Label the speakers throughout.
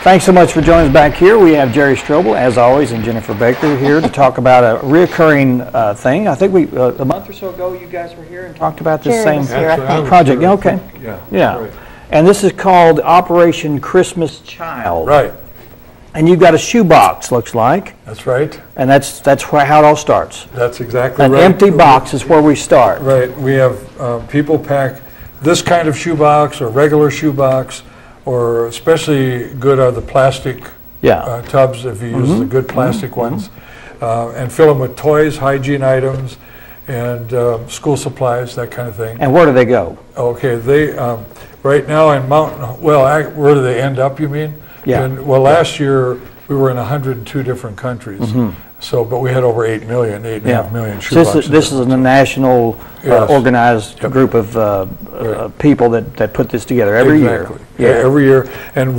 Speaker 1: Thanks so much for joining us back here. We have Jerry Stroebel, as always, and Jennifer Baker here to talk about a reoccurring thing. I think a month or so ago, you guys were here and talked about this same project. Yeah, okay. Yeah. Right. And this is called Operation Christmas Child.
Speaker 2: Right.
Speaker 1: And you've got a shoebox, looks like.
Speaker 2: That's right.
Speaker 1: And that's how it all starts.
Speaker 2: That's exactly
Speaker 1: right. An empty box is where we start.
Speaker 2: Right. We have people pack this kind of shoebox or regular shoebox, or especially good are the plastic tubs if you use the good plastic ones, and fill them with toys, hygiene items, and school supplies, that kind of thing.
Speaker 1: And where do they go?
Speaker 2: Okay, they right now in Mountain, well, where do they end up, you mean?
Speaker 1: Yeah.
Speaker 2: Last year we were in 102 different countries. So, but we had over 8.5 million shoeboxes.
Speaker 1: This is a national organized group of people that put this together every year.
Speaker 2: Yeah, every year. And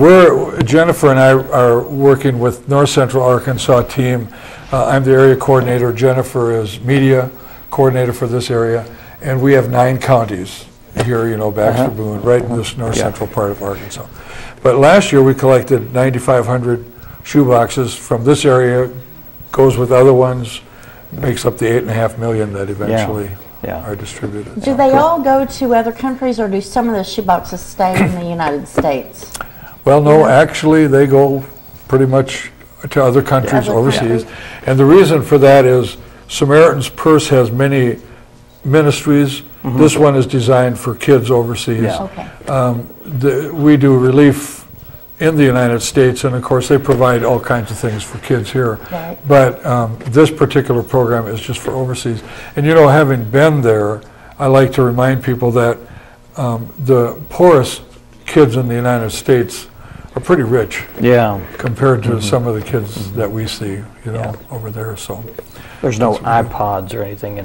Speaker 2: Jennifer and I are working with North Central Arkansas team. I'm the area coordinator. Jennifer is media coordinator for this area. And we have 9 counties here, Baxter, Boone, right in this north central part of Arkansas. But last year we collected 9,500 shoeboxes from this area, goes with other ones, makes up the 8.5 million that eventually are distributed.
Speaker 3: Do they all go to other countries, or do some of the shoeboxes stay in the United States?
Speaker 2: Well, no, actually they go pretty much to other countries overseas. And the reason for that is Samaritan's Purse has many ministries. This one is designed for kids overseas. We do relief in the United States, and of course they provide all kinds of things for kids here.
Speaker 3: Right.
Speaker 2: But this particular program is just for overseas. And having been there, I like to remind people that the poorest kids in the United States are pretty rich. Compared to some of the kids that we see, over there. So
Speaker 1: there's no iPods or anything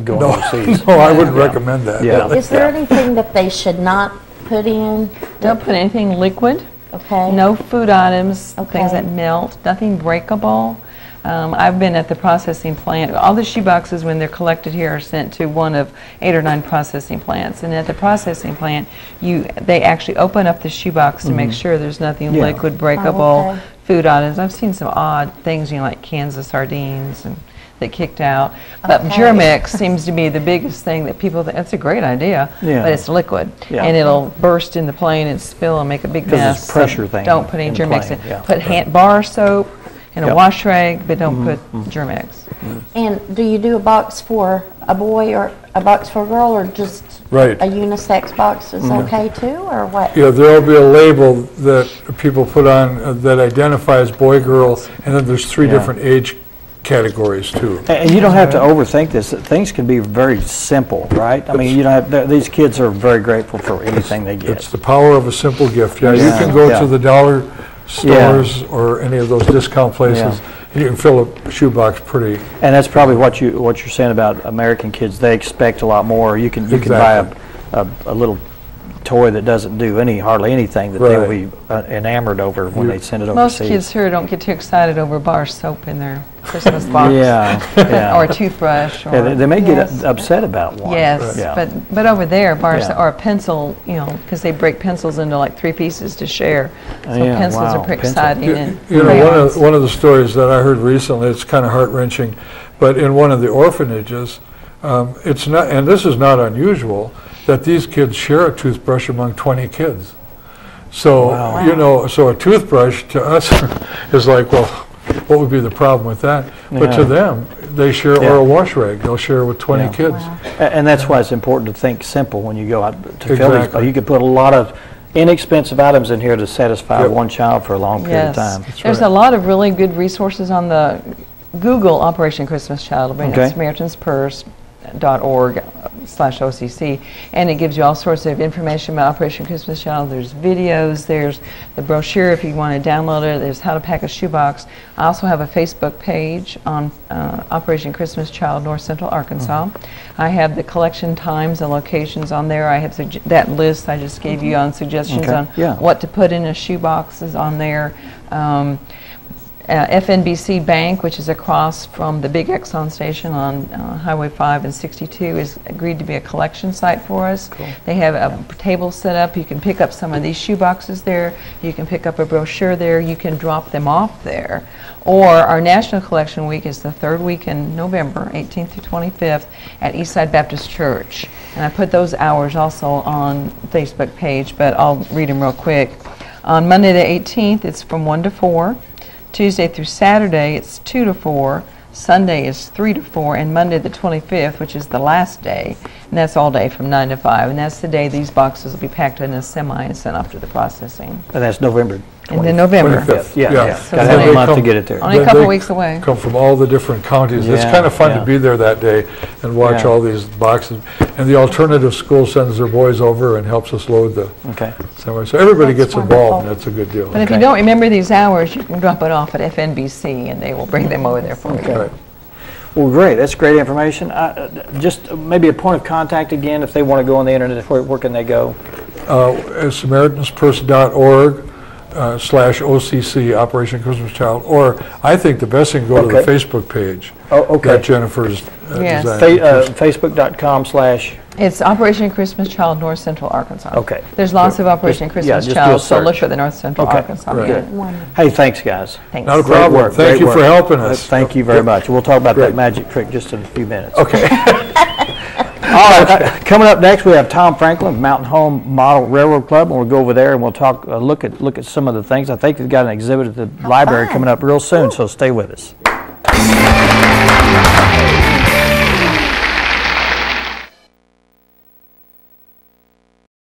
Speaker 1: going overseas.
Speaker 2: No, I wouldn't recommend that.
Speaker 3: Is there anything that they should not put in?
Speaker 4: Don't put anything liquid.
Speaker 3: Okay.
Speaker 4: No food items, things that melt, nothing breakable. I've been at the processing plant. All the shoeboxes, when they're collected here, are sent to one of 8 or 9 processing plants. And at the processing plant, they actually open up the shoebox to make sure there's nothing liquid, breakable, food items. I've seen some odd things, like cans of sardines and that kicked out. But Germix seems to be the biggest thing that people think, that's a great idea, but it's liquid. And it'll burst in the plane and spill and make a big mess.
Speaker 1: It's pressure thing.
Speaker 4: Don't put any Germix in. Put bar soap in a wash rag, but don't put Germix.
Speaker 3: And do you do a box for a boy or a box for a girl, or just a unisex box is okay too, or what?
Speaker 2: Yeah, there'll be a label that people put on that identifies boy, girl, and then there's 3 different age categories too.
Speaker 1: And you don't have to overthink this. Things can be very simple, right? I mean, you don't have, these kids are very grateful for anything they get.
Speaker 2: It's the power of a simple gift. Yeah, you can go to the dollar stores or any of those discount places. You can fill a shoebox pretty.
Speaker 1: And that's probably what you're saying about American kids. They expect a lot more. You can buy a little toy that doesn't do hardly anything that they'll be enamored over when they send it overseas.
Speaker 4: Most kids here don't get too excited over bar soap in their Christmas box. Or a toothbrush. Or
Speaker 1: they may get upset about one.
Speaker 4: But over there, bars or a pencil, because they break pencils into like 3 pieces to share. So pencils are pretty exciting.
Speaker 2: One of the stories that I heard recently, it's kind of heart-wrenching, but in one of the orphanages, it's not, and this is not unusual, that these kids share a toothbrush among 20 kids. So, so a toothbrush to us is like, well, what would be the problem with that? But to them, they share, or a wash rag, they'll share with 20 kids.
Speaker 1: And that's why it's important to think simple when you go out to fill these. You could put a lot of inexpensive items in here to satisfy one child for a long period of time.
Speaker 4: There's a lot of really good resources on the Google Operation Christmas Child, Samaritan's Purse. .org/OCC, and it gives you all sorts of information about Operation Christmas Child. There's videos, there's the brochure if you want to download it, there's how to pack a shoebox. I also have a Facebook page on Operation Christmas Child, North Central Arkansas. I have the collection times and locations on there. I have that list I just gave you on suggestions on what to put in a shoebox is on there. FNBC Bank, which is across from the big Exxon station on Highway 5 and 62, has agreed to be a collection site for us.
Speaker 1: Cool.
Speaker 4: They have a table set up. You can pick up some of these shoe boxes there. You can pick up a brochure there. You can drop them off there. Or our National Collection Week is the third week in November, 18th through 25th, at Eastside Baptist Church. And I put those hours also on Facebook page, but I'll read them real quick. On Monday the 18th, it's from 1 to 4. Tuesday through Saturday, it's 2 to 4. Sunday is 3 to 4, and Monday the 25th, which is the last day, and that's all day from 9 to 5, and that's the day these boxes will be packed in a semi and sent off to the processing.
Speaker 1: And that's November.
Speaker 4: And then November.
Speaker 2: 25th.
Speaker 1: Yeah.
Speaker 4: So
Speaker 1: Got to
Speaker 4: it's
Speaker 1: have a month to
Speaker 2: come-
Speaker 1: get it there.
Speaker 4: Only a couple weeks away.
Speaker 2: Come from all the different counties. It's
Speaker 1: Yeah,
Speaker 2: kind of fun
Speaker 1: yeah.
Speaker 2: to be there that day and watch
Speaker 1: Yeah.
Speaker 2: all these boxes. And the alternative school sends their boys over and helps us load the
Speaker 1: Okay.
Speaker 2: semi. So everybody
Speaker 3: That's
Speaker 2: gets involved, and
Speaker 3: wonderful.
Speaker 2: that's a good deal.
Speaker 4: But if you
Speaker 1: Okay.
Speaker 4: don't remember these hours, you can drop it off at FNBC, and they will bring them over there for you.
Speaker 1: Okay.
Speaker 2: Right.
Speaker 1: Well, great. That's great information. Just maybe a point of contact again, if they want to go on the internet, where can they go?
Speaker 2: SamaritansPurse.org /OCC, Operation Christmas Child, or I think the best thing to go to the
Speaker 1: Okay.
Speaker 2: Facebook page
Speaker 1: Oh, okay.
Speaker 2: that Jennifer's
Speaker 4: Yes.
Speaker 2: designed.
Speaker 1: Facebook.com/
Speaker 4: It's Operation Christmas Child, North Central Arkansas.
Speaker 1: Okay.
Speaker 4: There's lots of Operation
Speaker 1: Just-
Speaker 4: Christmas
Speaker 1: just do a
Speaker 4: Child, so
Speaker 1: search.
Speaker 4: look for the North Central
Speaker 1: Okay.
Speaker 4: Arkansas.
Speaker 2: Right.
Speaker 4: unit.
Speaker 1: Hey, thanks, guys.
Speaker 4: Thanks.
Speaker 2: Not a
Speaker 1: Great
Speaker 2: problem.
Speaker 1: work,
Speaker 2: Thank
Speaker 1: great
Speaker 2: you
Speaker 1: work.
Speaker 2: for helping us.
Speaker 1: Thank you very much. We'll talk about that
Speaker 2: Great.
Speaker 1: magic trick just in a few minutes.
Speaker 2: Okay.
Speaker 1: All right, coming up next, we have Tom Franklin, Mountain Home Model Railroad Club, and we'll go over there and we'll talk, look at some of the things. I think they've got an exhibit at the library
Speaker 3: fun.
Speaker 1: coming up real soon, so stay with us.